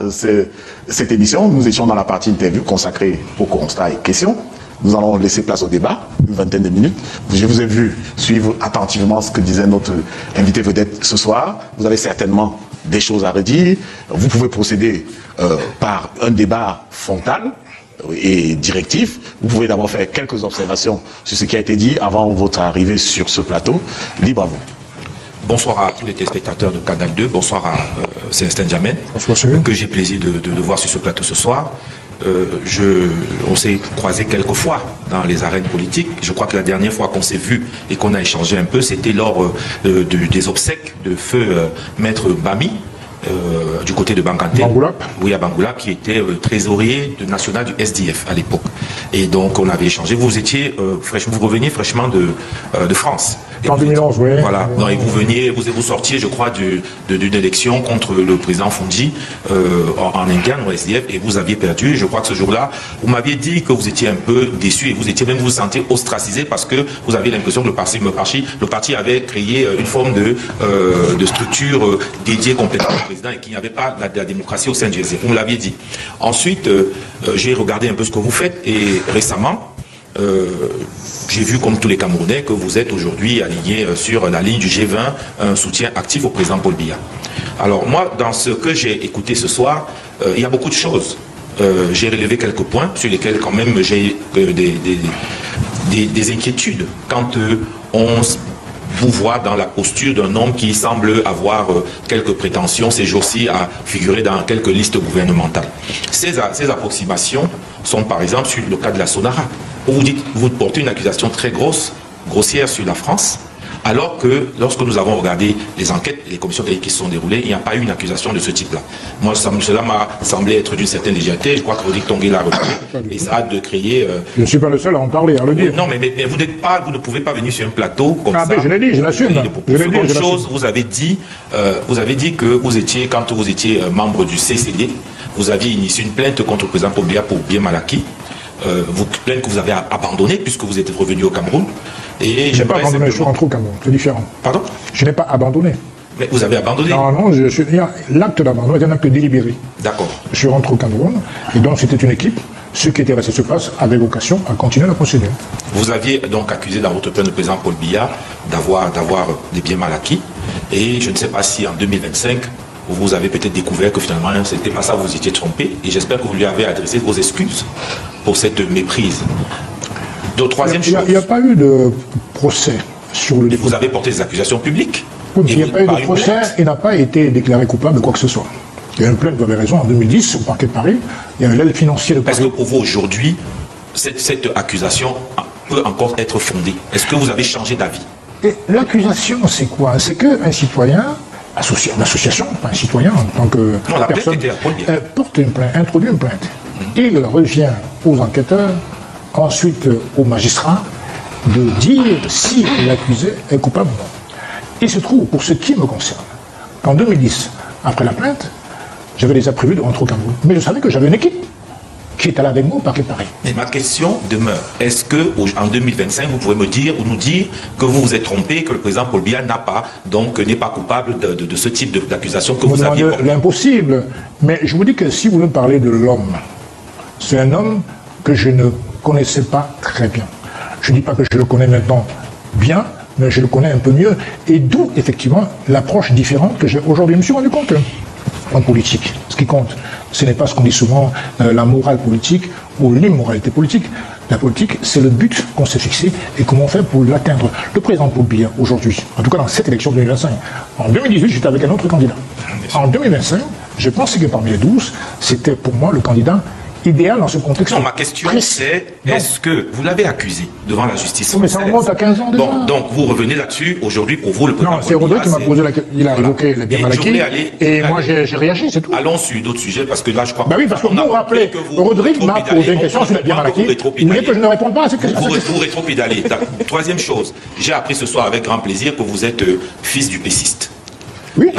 cette émission. Nous étions dans la partie interview consacrée aux constats et questions. Nous allons laisser place au débat, une vingtaine de minutes. Je vous ai vu suivre attentivement ce que disait notre invité vedette ce soir. Vous avez certainement des choses à redire. Vous pouvez procéder par un débat frontal et directif. Vous pouvez d'abord faire quelques observations sur ce qui a été dit avant votre arrivée sur ce plateau. Libre à vous. Bonsoir à tous les téléspectateurs de Canal 2, bonsoir à Célestin Diamène, que j'ai plaisir de voir sur ce plateau ce soir. On s'est croisés quelques fois dans les arènes politiques. Je crois que la dernière fois qu'on s'est vu et qu'on a échangé un peu, c'était lors des obsèques de feu Maître Bami, du côté de Banganté. Oui, à Bangoulap, qui était trésorier national du SDF à l'époque. Et donc on avait échangé. Vous étiez vous reveniez fraîchement de France. En 2011, oui. Voilà. Non, et vous sortiez, je crois, d'une élection contre le président Fondji en Indiane, au SDF, et vous aviez perdu. Je crois que ce jour-là, vous m'aviez dit que vous étiez un peu déçu et vous sentez ostracisé parce que vous aviez l'impression que le parti avait créé une forme de structure dédiée complètement au président et qu'il n'y avait pas la démocratie au sein du SDF. Vous me l'aviez dit. Ensuite, j'ai regardé un peu ce que vous faites et récemment, j'ai vu, comme tous les Camerounais, que vous êtes aujourd'hui aligné sur la ligne du G20, un soutien actif au président Paul Biya. Alors moi, dans ce que j'ai écouté ce soir, il y a beaucoup de choses. J'ai relevé quelques points sur lesquels quand même j'ai des inquiétudes quand on vous voit dans la posture d'un homme qui semble avoir quelques prétentions ces jours-ci à figurer dans quelques listes gouvernementales. Ces approximations sont par exemple sur le cas de la Sonara, où vous portez une accusation très grossière sur la France, alors que lorsque nous avons regardé les enquêtes et les commissions qui se sont déroulées, il n'y a pas eu une accusation de ce type-là. Moi, cela m'a semblé être d'une certaine légèreté. Je crois que Rodrigue Tongué l'a repris et ça a de créer... Je ne suis pas le seul à en parler, à le dire. Non, mais vous ne pouvez pas venir sur un plateau comme ça. Je l'ai dit, je l'assume. Seconde chose, vous avez dit que vous étiez, quand vous étiez membre du CCD, vous aviez initié une plainte contre le président Paul Biya pour bien mal acquis. Vous plainte que vous avez abandonné puisque vous êtes revenu au Cameroun. Et je n'ai pas abandonné, je suis rentré au Cameroun, c'est différent. Pardon? Je n'ai pas abandonné. Mais vous avez abandonné? Non, l'acte d'abandon est un acte délibéré. D'accord. Je suis rentré au Cameroun, et donc c'était une équipe. Ceux qui étaient restés sur place avaient vocation à continuer la procédure. Vous aviez donc accusé dans votre plainte le président Paul Biya d'avoir des biens mal acquis. Et je ne sais pas si en 2025, vous avez peut-être découvert que finalement, ce n'était pas ça, vous étiez trompé. Et j'espère que vous lui avez adressé vos excuses pour cette méprise. Troisième chose. Il n'y a pas eu de procès sur le dépôt. Vous avez porté des accusations publiques. Oui, mais il n'y a pas eu de procès, il n'a pas été déclaré coupable de quoi que ce soit. Il y a une plainte, vous avez raison, en 2010, au parquet de Paris, il y a l'aile financière de Paris. Est-ce que pour vous, aujourd'hui, cette accusation peut encore être fondée? Est-ce que vous avez changé d'avis? L'accusation, c'est quoi? C'est qu'un citoyen, une association, pas un citoyen en tant que personne, porte une plainte, introduit une plainte. Il revient aux enquêteurs, ensuite aux magistrats, de dire si l'accusé est coupable ou non. Il se trouve, pour ce qui me concerne, qu'en 2010, après la plainte, j'avais déjà prévu de rentrer au Cameroun. Mais je savais que j'avais une équipe qui est allée avec moi au parquet de Paris. Mais ma question demeure. Est-ce qu'en 2025, vous pouvez me dire ou nous dire que vous vous êtes trompé, que le président Paul Biya n'est pas coupable de ce type d'accusation que vous aviez porté? L'impossible. Mais je vous dis que si vous me parlez de l'homme, c'est un homme que je ne connaissais pas très bien. Je ne dis pas que je le connais maintenant bien, mais je le connais un peu mieux. Et d'où, effectivement, l'approche différente que j'ai aujourd'hui. Je me suis rendu compte en politique, ce qui compte, ce n'est pas ce qu'on dit souvent, la morale politique ou l'immoralité politique. La politique, c'est le but qu'on s'est fixé et comment on fait pour l'atteindre. Le président Paul Biya, aujourd'hui, en tout cas dans cette élection de 2025, en 2018, j'étais avec un autre candidat. En 2025, je pensais que parmi les 12, c'était pour moi le candidat idéal dans ce contexte. Non, ma question c'est, est-ce que vous l'avez accusé devant la justice? Mais ça remonte à 15 ans déjà. Donc vous revenez là-dessus, aujourd'hui, pour vous, le président. Non, c'est Rodrigue qui m'a posé la question. Il a évoqué les biens mal acquis. Et moi, j'ai réagi, c'est tout. Allons sur d'autres sujets, parce que là, je crois que... oui, parce que vous vous rappelez, Rodrigue m'a posé une question sur les biens mal acquis. Il voulait que je ne réponde pas à cette question. Vous rétropédalez. Troisième chose, j'ai appris ce soir avec grand plaisir que vous êtes fils du péciste. Oui.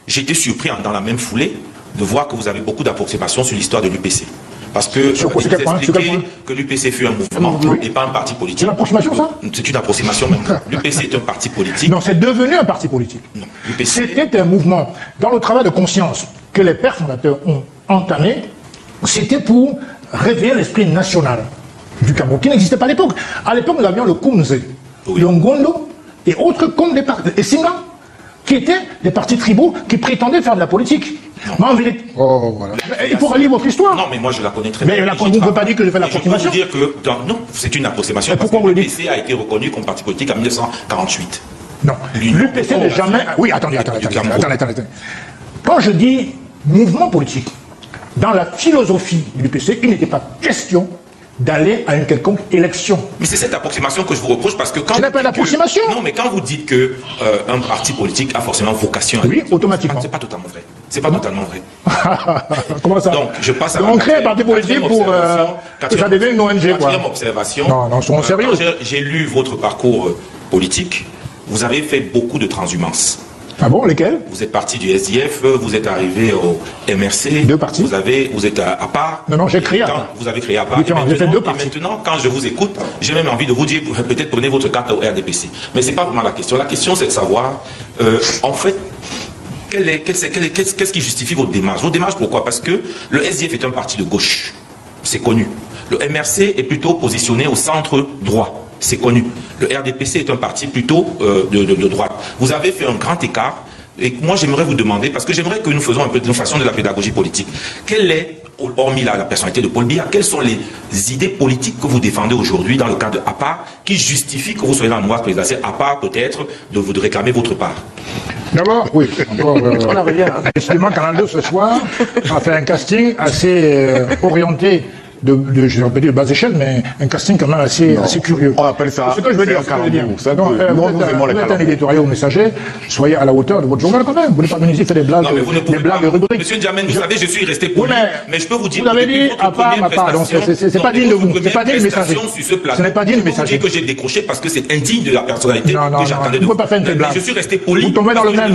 J'ai été surpris dans la même foulée de voir que vous avez beaucoup d'approximations sur l'histoire de l'UPC. Parce que vous expliquez que l'UPC fut un mouvement et pas un parti politique. C'est une approximation, ça? C'est une approximation maintenant. L'UPC est un parti politique. Non, c'est devenu un parti politique. C'était un mouvement. Dans le travail de conscience, que les pères fondateurs ont entamé, c'était pour réveiller l'esprit national du Cameroun, qui n'existait pas à l'époque. À l'époque, nous avions le Kumze, le Ngondo et autres comme des partis, et Singa, qui étaient des partis tribaux qui prétendaient faire de la politique. Mais en vérité, voilà. Il faut relire votre histoire. Non, mais moi je la connais très bien. Mais vous ne pouvez pas dire que je fais l'approximation. Je peux vous dire que, non, c'est une approximation. Mais pourquoi vous le dites? l'UPC a été reconnu comme parti politique en 1948. Non, l'UPC n'est jamais... Oui, attendez. Quand je dis mouvement politique, dans la philosophie de l'UPC, il n'était pas question d'aller à une quelconque élection. Mais c'est cette approximation que je vous reproche parce que quand... Ce n'est pas une approximation. Non, mais quand vous dites que un parti politique a forcément vocation à... Oui, automatiquement. C'est pas totalement vrai. C'est pas totalement vrai. Comment ça? Donc, je passe à on crée un parti politique pour que ça devienne une ONG, quoi. Quatrième observation. Non, soyons sérieux. Quand j'ai lu votre parcours politique, vous avez fait beaucoup de transhumances. Ah bon, lesquels? Vous êtes parti du SDF, vous êtes arrivé au MRC. Deux partis. Vous êtes à part. Non, j'ai créé à part. Vous avez créé à part. J'ai fait deux partis. Maintenant, quand je vous écoute, j'ai même envie de vous dire, peut-être prenez votre carte au RDPC. Mais c'est pas vraiment la question. La question, c'est de savoir, en fait, qu'est-ce qui justifie votre démarche? Votre démarche, pourquoi? Parce que le SDF est un parti de gauche. C'est connu. Le MRC est plutôt positionné au centre droit. C'est connu. Le RDPC est un parti plutôt de droite. Vous avez fait un grand écart. Et moi, j'aimerais vous demander, parce que j'aimerais que nous faisons un peu de façon de la pédagogie politique. Quelle est, hormis la personnalité de Paul Biya, quelles sont les idées politiques que vous défendez aujourd'hui dans le cadre de APA qui justifient que vous soyez dans le mouvement présidentiel, à part peut-être de réclamer votre part? D'abord, oui, encore, justement, Canal 2 ce soir a fait un casting assez orienté je ne vais pas dire de bas échelle, mais un casting quand même assez curieux. On appelle ça. C'est ce que je veux dire. Vous êtes un éditorial messager, soyez à la hauteur de votre journal quand même. Vous n'êtes pas venu ici faire des blagues, des blagues rubriques. Monsieur N'Djamène, vous savez, je suis resté poli, mais je peux vous dire. Vous avez dit à part, donc c'est pas digne de vous. C'est pas digne de messager. Ce n'est pas digne de messager. Que j'ai décroché parce que c'est indigne de la personnalité que j'attendais de vous. Vous ne pouvez pas faire une blague. Je suis resté poli. Vous tombez dans le même.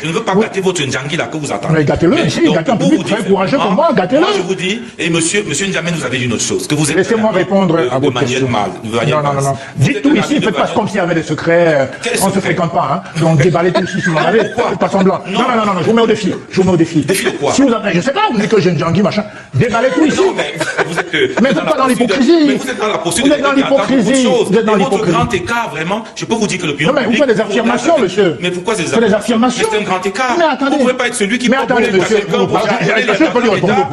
Je ne veux pas gâter votre Ndjangi là que vous attendez. Mais gâtez-le ici, gâtez un public très courageux pour moi, gâtez-le. Moi je vous dis, et monsieur N'Djamène, vous avez dit une autre chose. Laissez-moi répondre à votre question. Non. Dites tout ici, faites pas comme s'il y avait des secrets, on ne se fréquente pas, hein. Donc déballez tout ici si vous en avez, faites pas semblant. Non, je vous mets au défi. Défi de quoi? Si vous avez, je sais pas, vous dites que j'ai une Djangui, machin, déballez tout ici. Mais vous êtes pas dans l'hypocrisie. Vous êtes dans la posture Vous êtes dans l'hypocrisie. Vous êtes dans votre grand écart, vraiment, je peux vous dire que le Non, mais vous faites des affirmations, monsieur. Mais pourquoi ces affirmations? C'est des affirmations. C'est un grand écart. Mais attendez. Vous ne pouvez pas être celui qui... Mais attendez, monsieur. Est-ce que je peux lui répondre?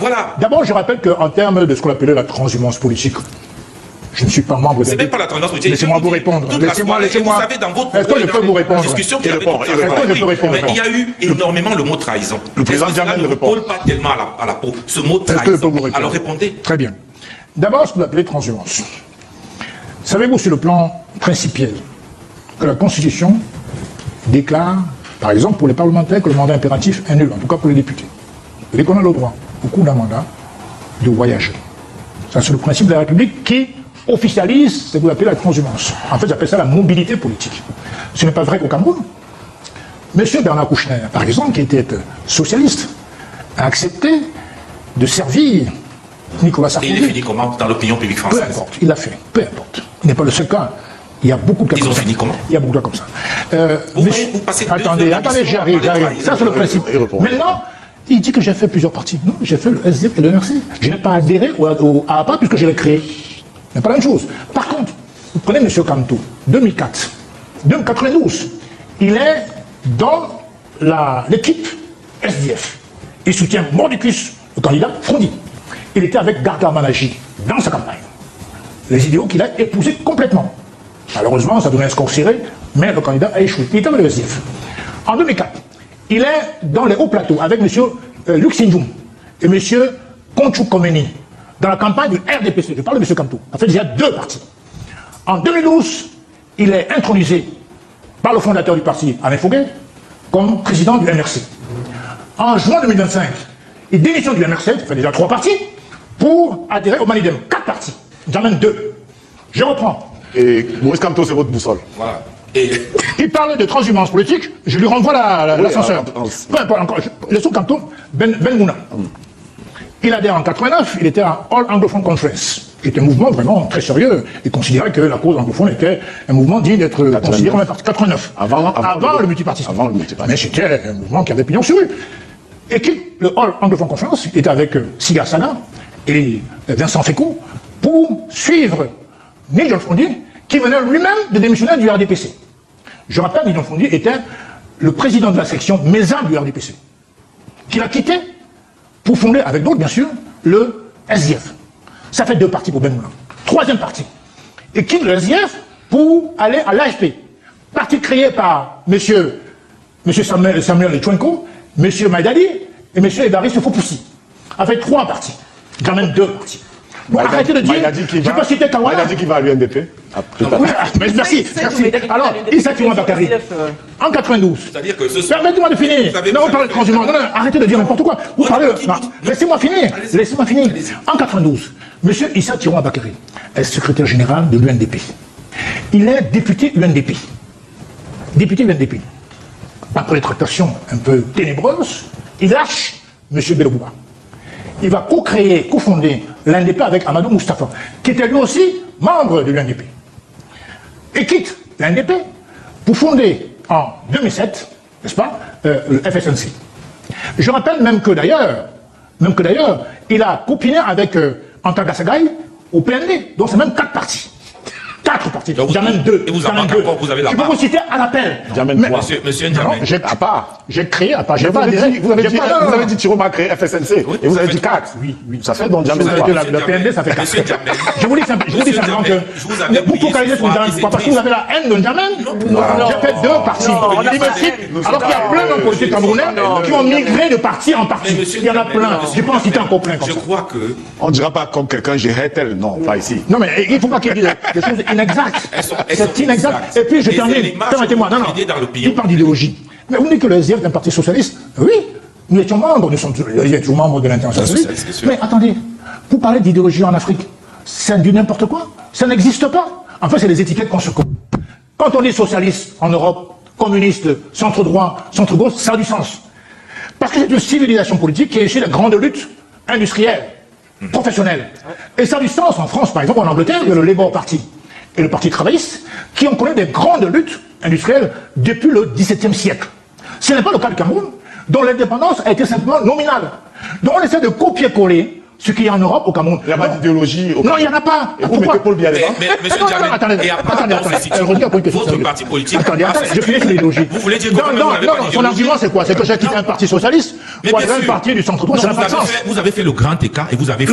Voilà. D'abord, je rappelle qu'en termes de ce qu'on appelait la transhumance politique, je ne suis pas membre de... C'est même pas la transhumance politique. Laissez-moi vous répondre. Laissez-moi. Vous savez, dans votre... Est-ce que je peux vous répondre? Discussion qui Est-ce que je peux répondre? Mais il y a eu énormément le mot trahison. Le président N'Djamène ne répond pas tellement à la peau. Ce mot trahison. Alors répondez. Très bien. D'abord, ce que vous appelez transhumance. Savez-vous sur le plan principiel que la Constitution déclare, par exemple pour les parlementaires, que le mandat impératif est nul, en tout cas pour les députés. Et qu'on a le droit, au cours d'un mandat, de voyager. Ça, c'est le principe de la République qui officialise ce que vous appelez la transhumance. En fait, j'appelle ça la mobilité politique. Ce n'est pas vrai qu'au Cameroun. Monsieur Bernard Kouchner, par exemple, qui était socialiste, a accepté de servir Nicolas Sarkozy. Et il est fini comment dans l'opinion publique française? Peu importe, il l'a fait, peu importe. Il n'est pas le seul cas. Il y a beaucoup de cas comme ça. Ils ont fini comment? Il y a beaucoup de cas comme ça. Vous passez attendez, j'arrive. Ça, c'est le principe. Maintenant, il dit que j'ai fait plusieurs partis. Non, j'ai fait le SDF et le MRC. Je n'ai pas adhéré à APA puisque je l'ai créé. Ce n'est pas la même chose. Par contre, vous prenez M. Kanto, 2004, 92, il est dans l'équipe SDF. Il soutient mordicus le candidat Fondi. Il était avec Gargar Manaji dans sa campagne. Les idéaux qu'il a épousés complètement. Malheureusement, ça donnait un score serré, mais le candidat a échoué. Il était avec le SDF. En 2004, il est dans les hauts plateaux avec M. Luc Sindjoum et M. Konchou Komeni dans la campagne du RDPC. Je parle de M. Kanto. En fait, il y a deux partis. En 2012, il est intronisé par le fondateur du parti, Alain Fouguet, comme président du MRC. En juin 2025, il démissionne du MRC, ça fait déjà 3 partis, pour adhérer au Manidem. 4 partis. J'amène 2. Je reprends. Et Maurice Kamto, c'est votre boussole. Voilà. Il parle de transhumance politique, je lui renvoie l'ascenseur. Peu importe encore. Laissons Kamto, Ben Mouna. Il adhère en 89, il était à All Anglophone Conference. qui était un mouvement vraiment très sérieux, et considérait que la cause anglophone était un mouvement digne d'être considéré comme un parti. 89, avant le multipartisme. Avant le multipartisme. Mais c'était un mouvement qui avait pignon sur rue. Et qui, le Hall anglophone conférence, était avec Siga Sana et Vincent Fécot pour suivre Nigel Fondi, qui venait lui-même de démissionner du RDPC. Je rappelle, Nigel Fondi était le président de la section Mézin du RDPC, qu'il a quitté pour fonder, avec d'autres bien sûr, le SDF. Ça fait 2 partis pour Ben Moulin. 3e parti. Et quitte le SDF pour aller à l'AFP. Parti créé par monsieur Samuel Chouenko, monsieur Maïdali et monsieur Évariste Fopoussi. Avec 3 partis. Quand même 2 partis. Bon, arrêtez de dire, je ne vais pas citer Kawala. Il a dit qu'il va à l'UNDP. Merci. Alors, Issa Tiroua Bakary, en 92. C'est-à-dire que ce Permettez-moi de finir. Non, vous parlez de transhumance. Non, arrêtez de dire n'importe quoi. Vous parlez de... Laissez-moi finir. Laissez-moi finir. En 92, M. Issa Tiroua Bakary est secrétaire général de l'UNDP. Il est député UNDP. Député UNDP. Après les tractations un peu ténébreuses, il lâche M. Bello Bouba. Il va co-fonder l'UNDP avec Amadou Moustapha, qui était lui aussi membre de l'UNDP. Et quitte l'UNDP pour fonder en 2007, n'est-ce pas, le FSNC. Je rappelle même que d'ailleurs, il a copiné avec Anta Gassagaï au PND, donc c'est même 4 partis. 4 partis. J'amène 2. Et vous avez la je peux vous citer à l'appel. Monsieur N'Djamène. J'ai créé à part. Vous avez dit Tiroma a créé FSNC. Et vous avez dit 4. Oui. Ça fait donc N'Djamène. Le PND, ça fait 4. Je vous dis simplement que vous focalisez sur N'Djamène. Parce que vous avez la haine de N'Djamène. J'ai fait 2 partis. Alors qu'il y a plein d'hommes politiques camerounais qui ont migré de parti en parti. Il y en a plein. Je peux en citer encore plein comme ça. Je crois que... On ne dira pas comme quelqu'un gérait tel. Non, pas ici. Non, mais il ne faut pas qu'il dise des choses inexactes. C'est inexact. Et puis je termine. Permettez-moi. Non. Il parle d'idéologie. Mais vous dites que le SDF est un parti socialiste. Oui. Nous étions membres. Nous sommes toujours membres de l'international. Mais attendez. Vous parlez d'idéologie en Afrique. C'est du n'importe quoi. Ça n'existe pas. En fait, c'est les étiquettes qu'on se colle. Quand on dit socialiste en Europe, communiste, centre-droit, centre-gauche, ça a du sens. Parce que c'est une civilisation politique qui est issue de grandes luttes industrielles, professionnelles. Et ça a du sens en France, par exemple, en Angleterre, il y a le Labour Party et le Parti travailliste, qui ont connu des grandes luttes industrielles depuis le XVIIe siècle. Ce n'est pas le cas du Cameroun, dont l'indépendance a été simplement nominale. Donc on essaie de copier-coller ce qu'il y a en Europe au Cameroun. Il n'y a pas d'idéologie. Non, il n'y en a pas. Et vous mettez Paul Biya dedans. Mais monsieur N'Djamène, attendez. Votre parti politique... Attendez, je finis sur l'idéologie. Vous voulez dire que non, son argument c'est quoi? C'est que j'ai quitté un parti socialiste pour aller un parti du centre-droit, ça n'a pas de sens. Vous avez fait le grand écart et vous avez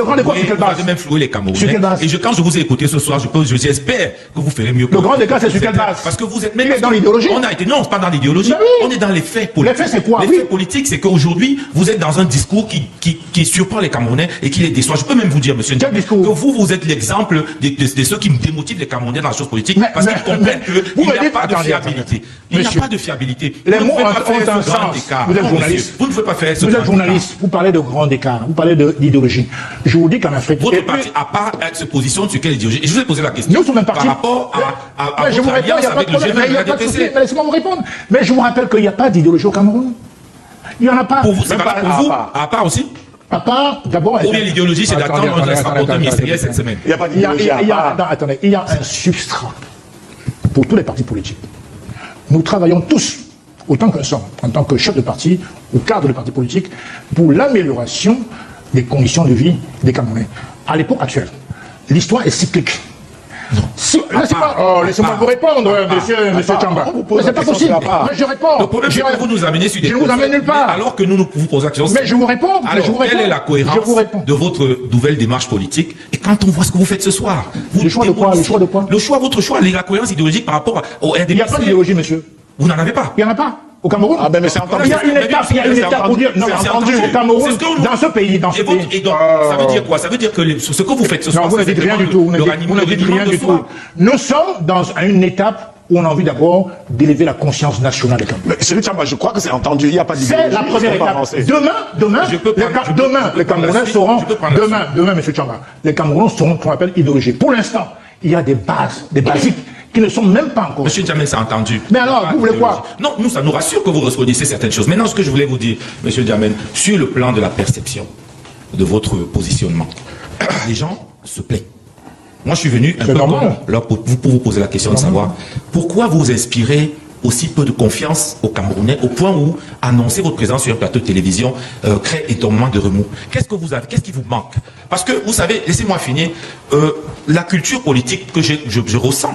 même floué les Camerounais. Sur quelle base? Et quand je vous ai écouté ce soir, j'espère que vous ferez mieux. Le grand écart, c'est sur quelle base? Parce que vous êtes même dans l'idéologie. Non, c'est pas dans l'idéologie. On est dans les faits politiques. Les faits, c'est quoi? Les faits politiques, c'est qu'aujourd'hui, vous êtes dans un discours qui surprend les Camerounais et qui les déçoit. Je peux même vous dire, monsieur N'Djamène, que vous êtes l'exemple de ceux qui me démotivent les Camerounais dans la chose politique, parce qu'ils comprennent qu'il n'y a pas de fiabilité. Il n'y a pas de fiabilité. Les mots ont un sens. Vous êtes journaliste. Vous ne pouvez pas faire ce Vous êtes journaliste. Vous parlez de grand écart. Vous parlez d'idéologie. Je vous dis qu'en Afrique... Votre parti, à part, se positionne sur quelle idéologie? Et je vous ai posé la question. Nous sommes un parti... Par rapport à je votre vous réponds, alliance avec le G20 de la DPC. Laissez-moi vous répondre. Mais je vous rappelle qu'il n'y a pas d'idéologie au Cameroun. Il n'y en a pas. Pour vous, c'est pas pour vous? À part aussi? À part, d'abord... Ou bien l'idéologie, c'est d'attendre notre rapporteur ministériel cette semaine. Il n'y a pas d'idéologie. Attendez, il y a un substrat pour tous les partis politiques. Nous travaillons tous, autant qu'un sommes, en tant que chef de parti ou cadre de parti politique, pour l'amélioration des conditions de vie des Camerounais. À l'époque actuelle, l'histoire est cyclique. Laissez-moi vous répondre, monsieur Tchamba. C'est pas possible. Mais je réponds. Le problème, c'est que vous nous amenez sur des... Je ne vous amène nulle part. Alors que nous vous posons la question. Mais je vous réponds. Alors, quelle est la cohérence de votre nouvelle démarche politique? Et quand on voit ce que vous faites ce soir... Le choix de quoi? Votre choix, la cohérence idéologique par rapport au RDPC. Il n'y a pas d'idéologie, monsieur. Vous n'en avez pas? Il n'y en a pas. Au Cameroun? Ah ben mais c'est entendu. Il y a une étape pour dire, non, entendu au Cameroun, dans ce pays, Et donc, ça veut dire quoi? Ça veut dire que ce que vous faites ce soir, vous ne dites rien du tout, vous ne dites rien du tout. Nous sommes dans une étape où on a envie d'abord d'élever la conscience nationale des Camerounais. Celui de je crois que c'est entendu, il n'y a pas d'idéologie. C'est la première étape. Demain, les Camerounais seront, demain, monsieur Tchamba, les Camerounais seront ce qu'on appelle idéologie. Pour l'instant, il y a des bases, des basiques, qui ne sont même pas encore. Monsieur N'Djamène, c'est entendu. Mais alors, vous voulez quoi? Non, nous, ça nous rassure que vous reconnaissez certaines choses. Maintenant, ce que je voulais vous dire, monsieur N'Djamène, sur le plan de la perception de votre positionnement, les gens se plaignent. Moi, je suis venu un peu normal. pour vous poser la question de savoir pourquoi vous inspirez aussi peu de confiance aux Camerounais, au point où annoncer votre présence sur un plateau de télévision crée énormément de remous. Qu'est-ce que vous avez, qu'est-ce qui vous manque? Parce que, vous savez, laissez-moi finir, la culture politique que je ressens